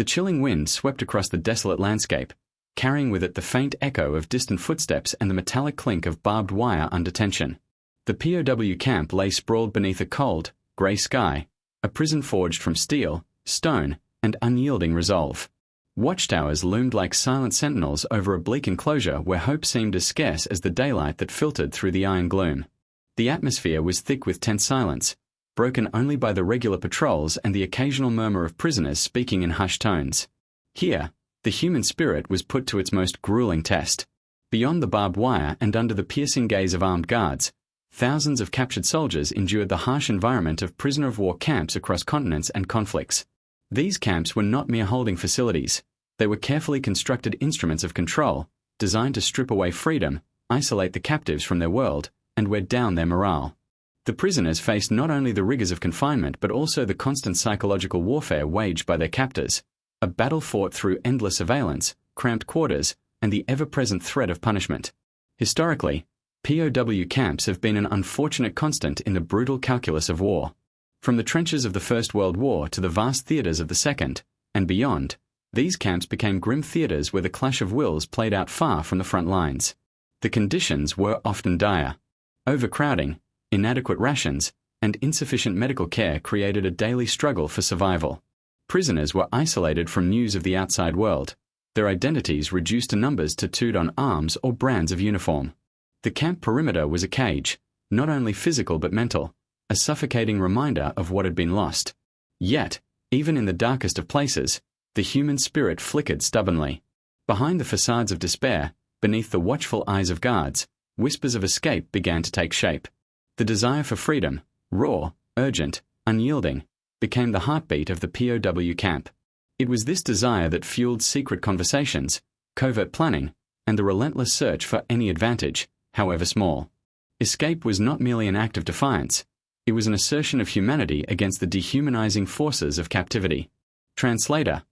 The chilling wind swept across the desolate landscape, carrying with it the faint echo of distant footsteps and the metallic clink of barbed wire under tension. The POW camp lay sprawled beneath a cold, grey sky, a prison forged from steel, stone, and unyielding resolve. Watchtowers loomed like silent sentinels over a bleak enclosure where hope seemed as scarce as the daylight that filtered through the iron gloom. The atmosphere was thick with tense silence, broken only by the regular patrols and the occasional murmur of prisoners speaking in hushed tones. Here, the human spirit was put to its most grueling test. Beyond the barbed wire and under the piercing gaze of armed guards, thousands of captured soldiers endured the harsh environment of prisoner-of-war camps across continents and conflicts. These camps were not mere holding facilities. They were carefully constructed instruments of control, designed to strip away freedom, isolate the captives from their world, and wear down their morale. The prisoners faced not only the rigors of confinement but also the constant psychological warfare waged by their captors, a battle fought through endless surveillance, cramped quarters, and the ever-present threat of punishment. Historically, POW camps have been an unfortunate constant in the brutal calculus of war. From the trenches of the First World War to the vast theatres of the Second, and beyond, these camps became grim theatres where the clash of wills played out far from the front lines. The conditions were often dire. Overcrowding, inadequate rations, and insufficient medical care created a daily struggle for survival. Prisoners were isolated from news of the outside world, their identities reduced to numbers tattooed on arms or brands of uniform. The camp perimeter was a cage, not only physical but mental, a suffocating reminder of what had been lost. Yet, even in the darkest of places, the human spirit flickered stubbornly. Behind the facades of despair, beneath the watchful eyes of guards, whispers of escape began to take shape. The desire for freedom, raw, urgent, unyielding, became the heartbeat of the POW camp. It was this desire that fueled secret conversations, covert planning, and the relentless search for any advantage, however small. Escape was not merely an act of defiance. It was an assertion of humanity against the dehumanizing forces of captivity. Translator: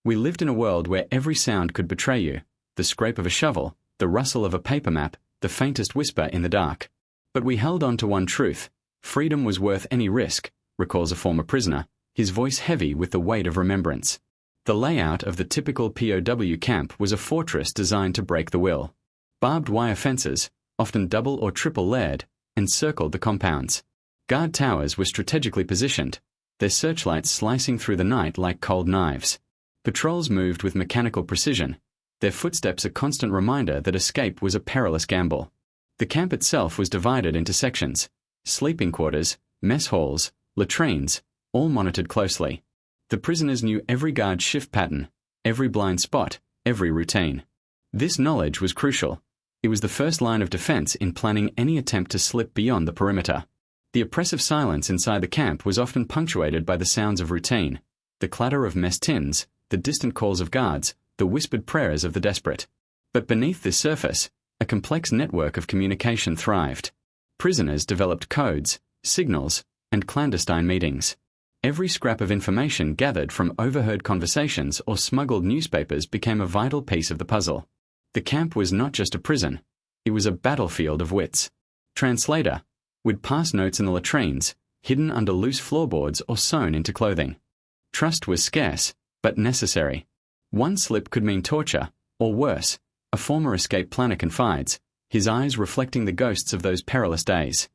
we lived in a world where every sound could betray you, the scrape of a shovel, the rustle of a paper map, the faintest whisper in the dark. But we held on to one truth: freedom was worth any risk, recalls a former prisoner, his voice heavy with the weight of remembrance. The layout of the typical POW camp was a fortress designed to break the will. Barbed wire fences, often double or triple layered, encircled the compounds. Guard towers were strategically positioned, their searchlights slicing through the night like cold knives. Patrols moved with mechanical precision, their footsteps a constant reminder that escape was a perilous gamble. The camp itself was divided into sections: sleeping quarters, mess halls, latrines, all monitored closely. The prisoners knew every guard's shift pattern, every blind spot, every routine. This knowledge was crucial. It was the first line of defense in planning any attempt to slip beyond the perimeter. The oppressive silence inside the camp was often punctuated by the sounds of routine, the clatter of mess tins, the distant calls of guards, the whispered prayers of the desperate. But beneath this surface, a complex network of communication thrived. Prisoners developed codes, signals, and clandestine meetings. Every scrap of information gathered from overheard conversations or smuggled newspapers became a vital piece of the puzzle. The camp was not just a prison, it was a battlefield of wits. Translator: we'd pass notes in the latrines, hidden under loose floorboards or sewn into clothing. Trust was scarce, but necessary. One slip could mean torture, or worse, a former escape planner confides, his eyes reflecting the ghosts of those perilous days.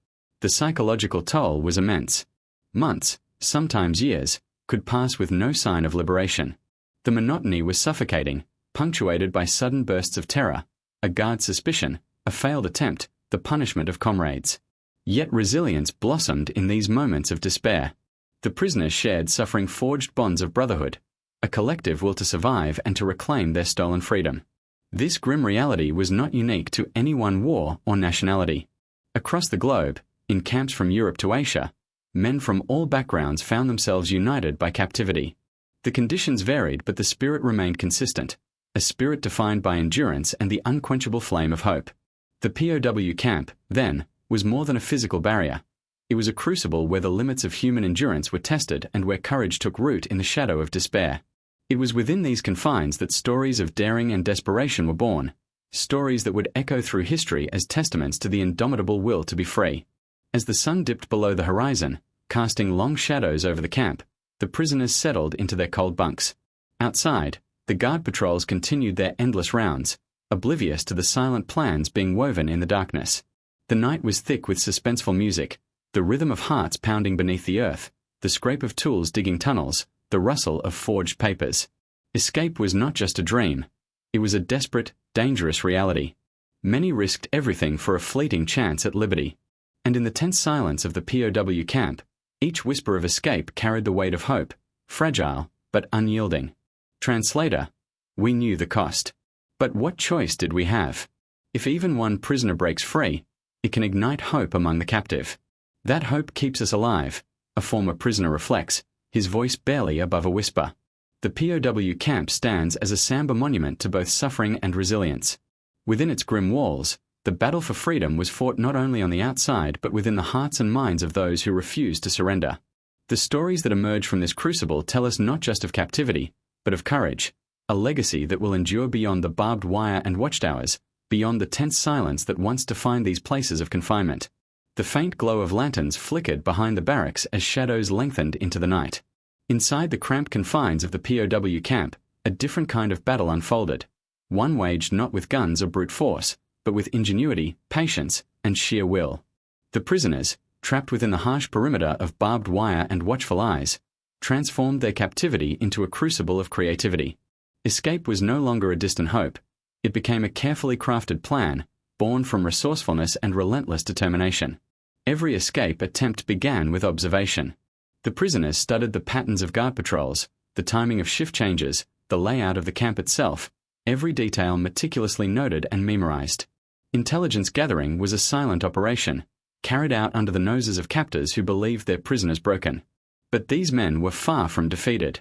The psychological toll was immense. Months, sometimes years, could pass with no sign of liberation. The monotony was suffocating, punctuated by sudden bursts of terror, a guard's suspicion, a failed attempt, the punishment of comrades. Yet resilience blossomed in these moments of despair. The prisoners shared suffering forged bonds of brotherhood, a collective will to survive and to reclaim their stolen freedom. This grim reality was not unique to any one war or nationality. Across the globe, in camps from Europe to Asia, men from all backgrounds found themselves united by captivity. The conditions varied, but the spirit remained consistent, a spirit defined by endurance and the unquenchable flame of hope. The POW camp, then, was more than a physical barrier. It was a crucible where the limits of human endurance were tested and where courage took root in the shadow of despair. It was within these confines that stories of daring and desperation were born, stories that would echo through history as testaments to the indomitable will to be free. As the sun dipped below the horizon, casting long shadows over the camp, the prisoners settled into their cold bunks. Outside, the guard patrols continued their endless rounds, oblivious to the silent plans being woven in the darkness. The night was thick with suspenseful music, the rhythm of hearts pounding beneath the earth, the scrape of tools digging tunnels, the rustle of forged papers. Escape was not just a dream. It was a desperate, dangerous reality. Many risked everything for a fleeting chance at liberty. And in the tense silence of the POW camp, each whisper of escape carried the weight of hope, fragile but unyielding. Translator, we knew the cost. But what choice did we have? If even one prisoner breaks free, it can ignite hope among the captive. That hope keeps us alive, a former prisoner reflects, his voice barely above a whisper. The POW camp stands as a somber monument to both suffering and resilience. Within its grim walls, the battle for freedom was fought not only on the outside but within the hearts and minds of those who refused to surrender. The stories that emerge from this crucible tell us not just of captivity, but of courage, a legacy that will endure beyond the barbed wire and watchtowers, beyond the tense silence that once defined these places of confinement. The faint glow of lanterns flickered behind the barracks as shadows lengthened into the night. Inside the cramped confines of the POW camp, a different kind of battle unfolded, one waged not with guns or brute force, but with ingenuity, patience, and sheer will. The prisoners, trapped within the harsh perimeter of barbed wire and watchful eyes, transformed their captivity into a crucible of creativity. Escape was no longer a distant hope. It became a carefully crafted plan, born from resourcefulness and relentless determination. Every escape attempt began with observation. The prisoners studied the patterns of guard patrols, the timing of shift changes, the layout of the camp itself, every detail meticulously noted and memorized. Intelligence gathering was a silent operation, carried out under the noses of captors who believed their prisoners broken. But these men were far from defeated.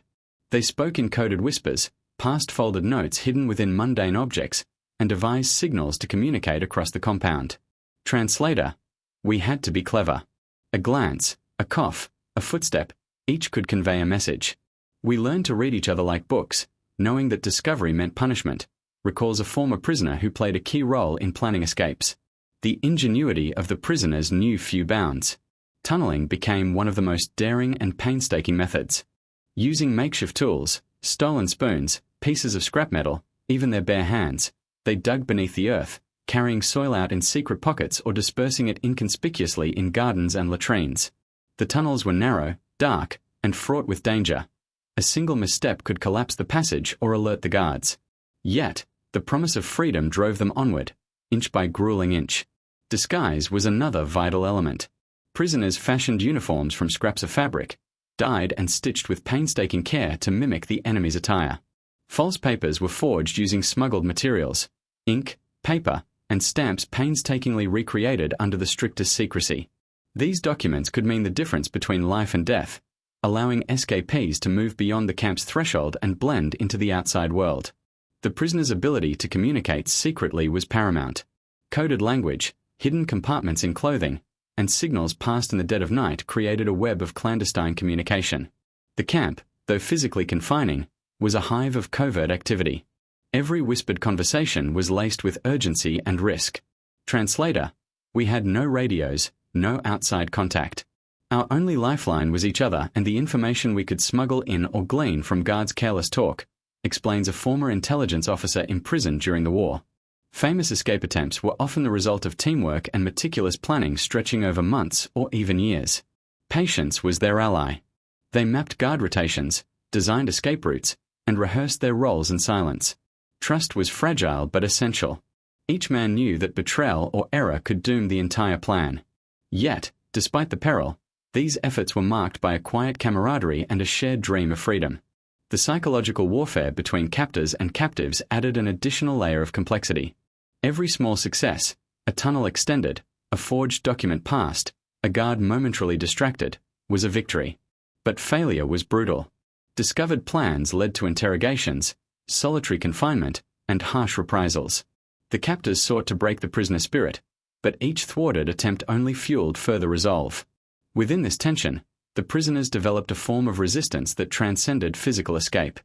They spoke in coded whispers, passed folded notes hidden within mundane objects, and devised signals to communicate across the compound. Translator, we had to be clever. A glance, a cough, a footstep, each could convey a message. We learned to read each other like books, knowing that discovery meant punishment, recalls a former prisoner who played a key role in planning escapes. The ingenuity of the prisoners knew few bounds. Tunneling became one of the most daring and painstaking methods. Using makeshift tools, stolen spoons, pieces of scrap metal, even their bare hands, they dug beneath the earth, carrying soil out in secret pockets or dispersing it inconspicuously in gardens and latrines. The tunnels were narrow, dark, and fraught with danger. A single misstep could collapse the passage or alert the guards. Yet, the promise of freedom drove them onward, inch by grueling inch. Disguise was another vital element. Prisoners fashioned uniforms from scraps of fabric, dyed and stitched with painstaking care to mimic the enemy's attire. False papers were forged using smuggled materials, ink, paper, and stamps painstakingly recreated under the strictest secrecy. These documents could mean the difference between life and death, allowing escapees to move beyond the camp's threshold and blend into the outside world. The prisoners' ability to communicate secretly was paramount. Coded language, hidden compartments in clothing, and signals passed in the dead of night created a web of clandestine communication. The camp, though physically confining, was a hive of covert activity. Every whispered conversation was laced with urgency and risk. Translator, we had no radios, no outside contact. Our only lifeline was each other and the information we could smuggle in or glean from guards' careless talk, explains a former intelligence officer imprisoned during the war. Famous escape attempts were often the result of teamwork and meticulous planning stretching over months or even years. Patience was their ally. They mapped guard rotations, designed escape routes, and rehearsed their roles in silence. Trust was fragile but essential. Each man knew that betrayal or error could doom the entire plan. Yet, despite the peril, these efforts were marked by a quiet camaraderie and a shared dream of freedom. The psychological warfare between captors and captives added an additional layer of complexity. Every small success, a tunnel extended, a forged document passed, a guard momentarily distracted, was a victory. But failure was brutal. Discovered plans led to interrogations, solitary confinement, and harsh reprisals. The captors sought to break the prisoner spirit, but each thwarted attempt only fueled further resolve. Within this tension, the prisoners developed a form of resistance that transcended physical escape.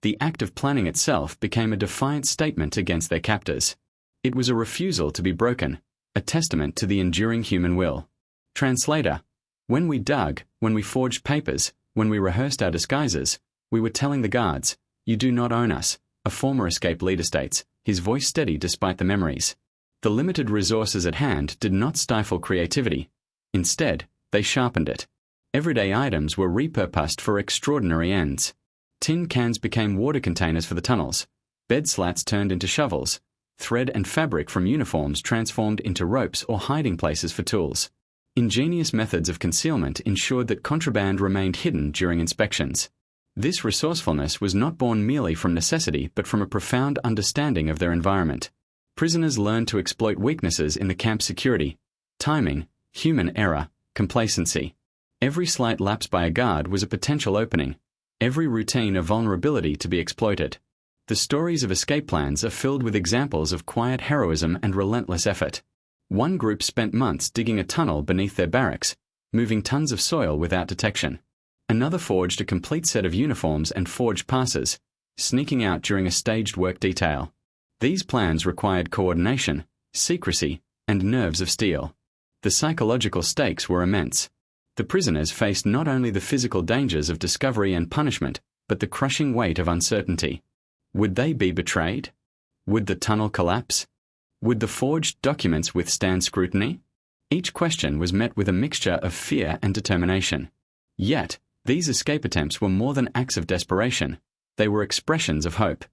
The act of planning itself became a defiant statement against their captors. It was a refusal to be broken, a testament to the enduring human will. Translator, when we dug, when we forged papers, when we rehearsed our disguises, we were telling the guards, "You do not own us," a former escape leader states, his voice steady despite the memories. The limited resources at hand did not stifle creativity. Instead, they sharpened it. Everyday items were repurposed for extraordinary ends. Tin cans became water containers for the tunnels, bed slats turned into shovels, thread and fabric from uniforms transformed into ropes or hiding places for tools. Ingenious methods of concealment ensured that contraband remained hidden during inspections. This resourcefulness was not born merely from necessity but from a profound understanding of their environment. Prisoners learned to exploit weaknesses in the camp's security: timing, human error, complacency. Every slight lapse by a guard was a potential opening, every routine a vulnerability to be exploited. The stories of escape plans are filled with examples of quiet heroism and relentless effort. One group spent months digging a tunnel beneath their barracks, moving tons of soil without detection. Another forged a complete set of uniforms and forged passes, sneaking out during a staged work detail. These plans required coordination, secrecy, and nerves of steel. The psychological stakes were immense. The prisoners faced not only the physical dangers of discovery and punishment, but the crushing weight of uncertainty. Would they be betrayed? Would the tunnel collapse? Would the forged documents withstand scrutiny? Each question was met with a mixture of fear and determination. Yet, these escape attempts were more than acts of desperation. They were expressions of hope.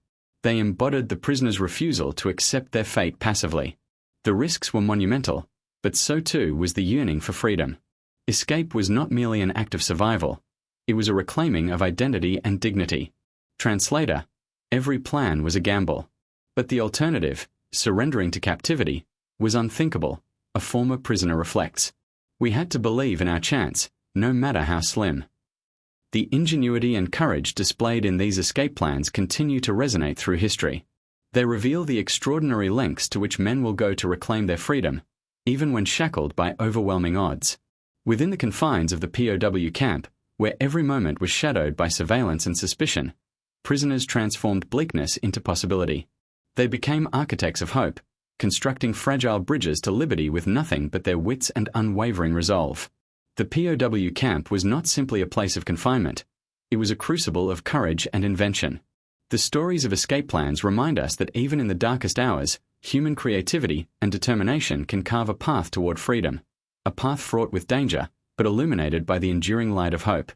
They embodied the prisoners' refusal to accept their fate passively. The risks were monumental, but so too was the yearning for freedom. Escape was not merely an act of survival. It was a reclaiming of identity and dignity. Translator: every plan was a gamble. But the alternative, surrendering to captivity, was unthinkable, a former prisoner reflects. We had to believe in our chance, no matter how slim. The ingenuity and courage displayed in these escape plans continue to resonate through history. They reveal the extraordinary lengths to which men will go to reclaim their freedom, even when shackled by overwhelming odds. Within the confines of the POW camp, where every moment was shadowed by surveillance and suspicion, prisoners transformed bleakness into possibility. They became architects of hope, constructing fragile bridges to liberty with nothing but their wits and unwavering resolve. The POW camp was not simply a place of confinement. It was a crucible of courage and invention. The stories of escape plans remind us that even in the darkest hours, human creativity and determination can carve a path toward freedom. A path fraught with danger, but illuminated by the enduring light of hope.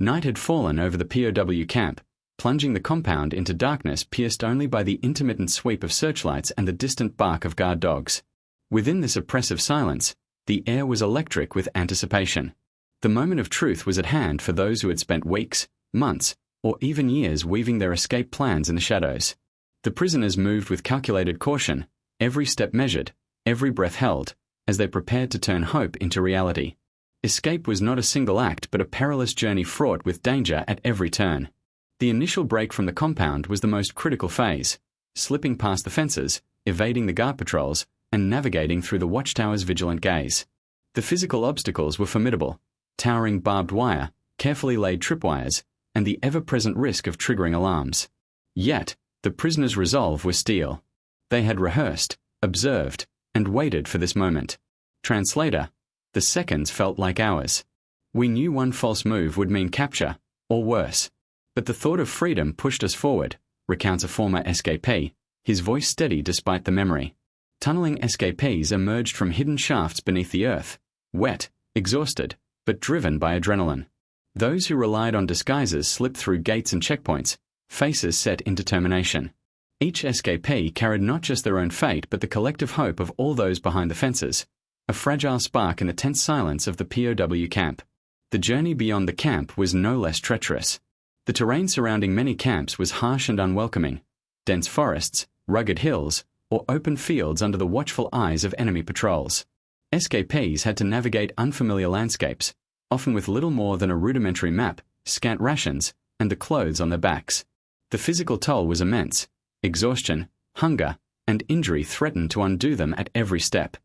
Night had fallen over the POW camp, plunging the compound into darkness pierced only by the intermittent sweep of searchlights and the distant bark of guard dogs. Within this oppressive silence, the air was electric with anticipation. The moment of truth was at hand for those who had spent weeks, months, or even years weaving their escape plans in the shadows. The prisoners moved with calculated caution, every step measured, every breath held, as they prepared to turn hope into reality. Escape was not a single act but a perilous journey fraught with danger at every turn. The initial break from the compound was the most critical phase, slipping past the fences, evading the guard patrols, and navigating through the watchtower's vigilant gaze. The physical obstacles were formidable: towering barbed wire, carefully laid tripwires, and the ever-present risk of triggering alarms. Yet, the prisoners' resolve was steel. They had rehearsed, observed, and waited for this moment. Translator: the seconds felt like hours. We knew one false move would mean capture, or worse. But the thought of freedom pushed us forward, recounts a former escapee, his voice steady despite the memory. Tunneling escapees emerged from hidden shafts beneath the earth, wet, exhausted, but driven by adrenaline. Those who relied on disguises slipped through gates and checkpoints, faces set in determination. Each escapee carried not just their own fate but the collective hope of all those behind the fences, a fragile spark in the tense silence of the POW camp. The journey beyond the camp was no less treacherous. The terrain surrounding many camps was harsh and unwelcoming: dense forests, rugged hills, or open fields under the watchful eyes of enemy patrols. Escapees had to navigate unfamiliar landscapes, often with little more than a rudimentary map, scant rations, and the clothes on their backs. The physical toll was immense. Exhaustion, hunger, and injury threatened to undo them at every step.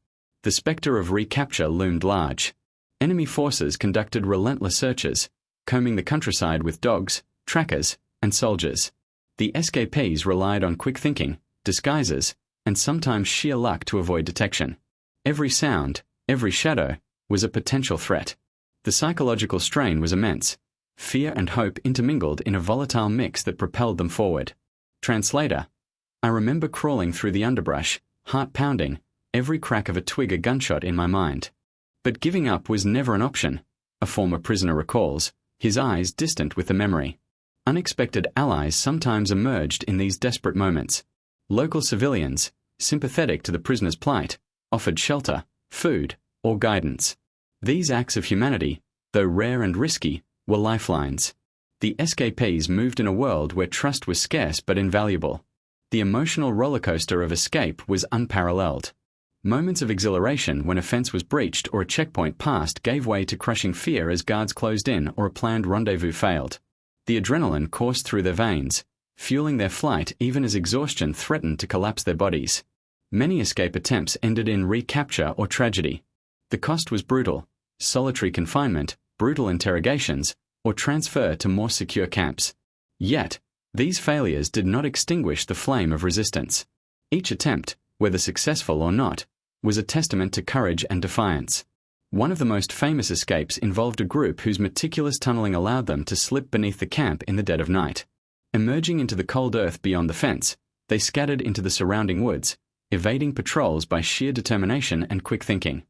The spectre of recapture loomed large. Enemy forces conducted relentless searches, combing the countryside with dogs, trackers, and soldiers. The escapees relied on quick thinking, disguises, and sometimes sheer luck to avoid detection. Every sound, every shadow, was a potential threat. The psychological strain was immense. Fear and hope intermingled in a volatile mix that propelled them forward. Translator: I remember crawling through the underbrush, heart pounding, every crack of a twig a gunshot in my mind. But giving up was never an option, a former prisoner recalls, his eyes distant with the memory. Unexpected allies sometimes emerged in these desperate moments. Local civilians, sympathetic to the prisoner's plight, offered shelter, food, or guidance. These acts of humanity, though rare and risky, were lifelines. The escapees moved in a world where trust was scarce but invaluable. The emotional rollercoaster of escape was unparalleled. Moments of exhilaration when a fence was breached or a checkpoint passed gave way to crushing fear as guards closed in or a planned rendezvous failed. The adrenaline coursed through their veins, fueling their flight even as exhaustion threatened to collapse their bodies. Many escape attempts ended in recapture or tragedy. The cost was brutal: solitary confinement, brutal interrogations, or transfer to more secure camps. Yet, these failures did not extinguish the flame of resistance. Each attempt, whether successful or not, was a testament to courage and defiance. One of the most famous escapes involved a group whose meticulous tunneling allowed them to slip beneath the camp in the dead of night. Emerging into the cold earth beyond the fence, they scattered into the surrounding woods, evading patrols by sheer determination and quick thinking.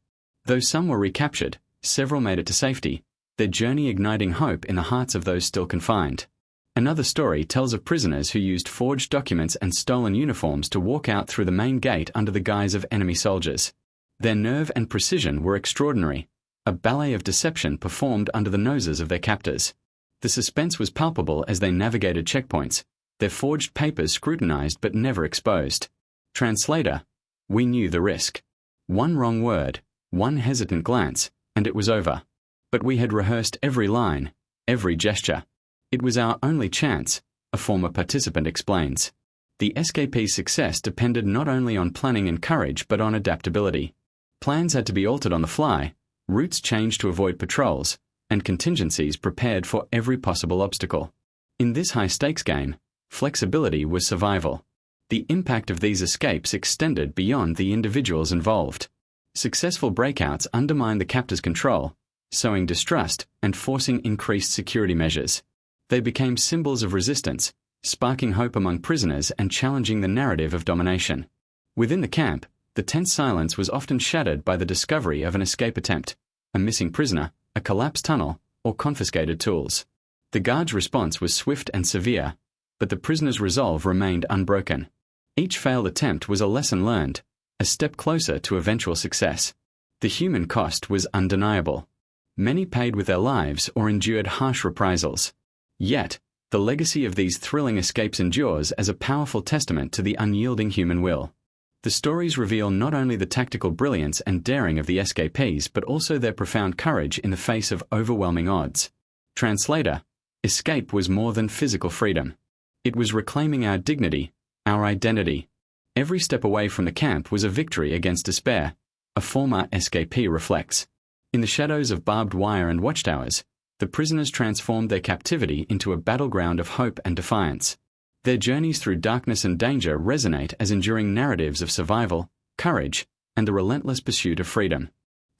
Though some were recaptured, several made it to safety, their journey igniting hope in the hearts of those still confined. Another story tells of prisoners who used forged documents and stolen uniforms to walk out through the main gate under the guise of enemy soldiers. Their nerve and precision were extraordinary, a ballet of deception performed under the noses of their captors. The suspense was palpable as they navigated checkpoints, their forged papers scrutinized but never exposed. Translator: we knew the risk. One wrong word, one hesitant glance, and it was over. But we had rehearsed every line, every gesture. It was our only chance, a former participant explains. The escapee's success depended not only on planning and courage but on adaptability. Plans had to be altered on the fly, routes changed to avoid patrols, and contingencies prepared for every possible obstacle. In this high-stakes game, flexibility was survival. The impact of these escapes extended beyond the individuals involved. Successful breakouts undermined the captor's control, sowing distrust and forcing increased security measures. They became symbols of resistance, sparking hope among prisoners and challenging the narrative of domination. Within the camp, the tense silence was often shattered by the discovery of an escape attempt, a missing prisoner, a collapsed tunnel, or confiscated tools. The guards' response was swift and severe, but the prisoners' resolve remained unbroken. Each failed attempt was a lesson learned, a step closer to eventual success. The human cost was undeniable. Many paid with their lives or endured harsh reprisals. Yet, the legacy of these thrilling escapes endures as a powerful testament to the unyielding human will. The stories reveal not only the tactical brilliance and daring of the escapees but also their profound courage in the face of overwhelming odds. Translator: escape was more than physical freedom. It was reclaiming our dignity, our identity. Every step away from the camp was a victory against despair, a former escapee reflects. In the shadows of barbed wire and watchtowers, the prisoners transformed their captivity into a battleground of hope and defiance. Their journeys through darkness and danger resonate as enduring narratives of survival, courage, and the relentless pursuit of freedom.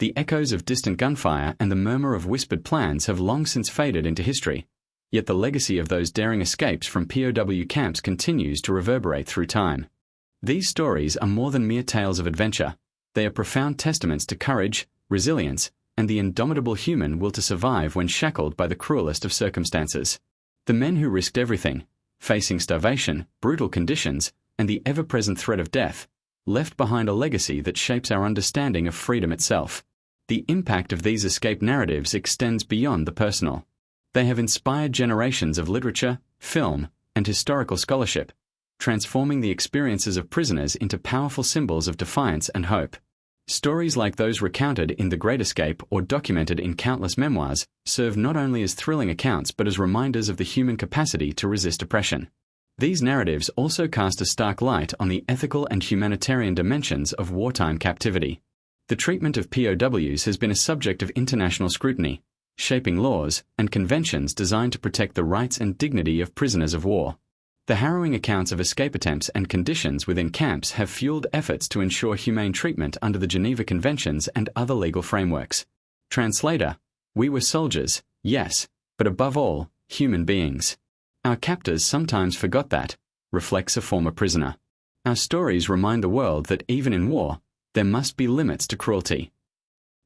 The echoes of distant gunfire and the murmur of whispered plans have long since faded into history, yet the legacy of those daring escapes from POW camps continues to reverberate through time. These stories are more than mere tales of adventure. They are profound testaments to courage, resilience, and the indomitable human will to survive when shackled by the cruelest of circumstances. The men who risked everything, facing starvation, brutal conditions, and the ever-present threat of death, left behind a legacy that shapes our understanding of freedom itself. The impact of these escape narratives extends beyond the personal. They have inspired generations of literature, film, and historical scholarship, transforming the experiences of prisoners into powerful symbols of defiance and hope. Stories like those recounted in The Great Escape or documented in countless memoirs serve not only as thrilling accounts but as reminders of the human capacity to resist oppression. These narratives also cast a stark light on the ethical and humanitarian dimensions of wartime captivity. The treatment of POWs has been a subject of international scrutiny, shaping laws and conventions designed to protect the rights and dignity of prisoners of war. The harrowing accounts of escape attempts and conditions within camps have fueled efforts to ensure humane treatment under the Geneva Conventions and other legal frameworks. Translator: we were soldiers, yes, but above all, human beings. Our captors sometimes forgot that, reflects a former prisoner. Our stories remind the world that even in war, there must be limits to cruelty.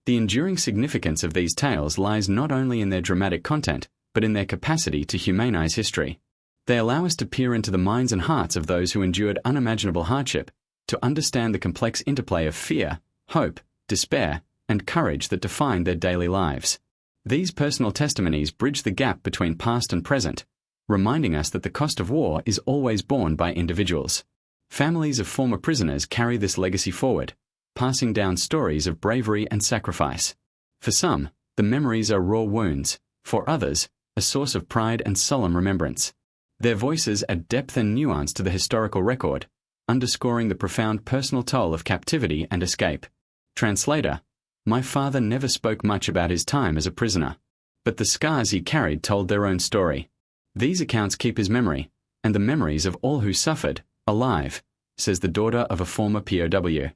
The enduring significance of these tales lies not only in their dramatic content, but in their capacity to humanize history. They allow us to peer into the minds and hearts of those who endured unimaginable hardship, to understand the complex interplay of fear, hope, despair, and courage that defined their daily lives. These personal testimonies bridge the gap between past and present, reminding us that the cost of war is always borne by individuals. Families of former prisoners carry this legacy forward, passing down stories of bravery and sacrifice. For some, the memories are raw wounds; for others, a source of pride and solemn remembrance. Their voices add depth and nuance to the historical record, underscoring the profound personal toll of captivity and escape. Translator: My father never spoke much about his time as a prisoner, but the scars he carried told their own story. These accounts keep his memory, and the memories of all who suffered, alive, says the daughter of a former POW.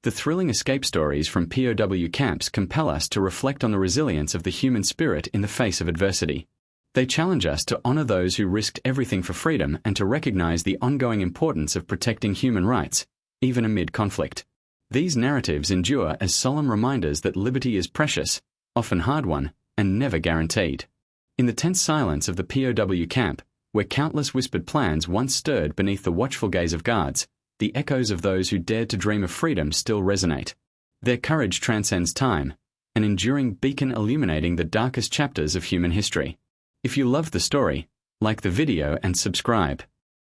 The thrilling escape stories from POW camps compel us to reflect on the resilience of the human spirit in the face of adversity. They challenge us to honor those who risked everything for freedom and to recognize the ongoing importance of protecting human rights, even amid conflict. These narratives endure as solemn reminders that liberty is precious, often hard-won, and never guaranteed. In the tense silence of the POW camp, where countless whispered plans once stirred beneath the watchful gaze of guards, the echoes of those who dared to dream of freedom still resonate. Their courage transcends time, an enduring beacon illuminating the darkest chapters of human history. If you loved the story, like the video and subscribe.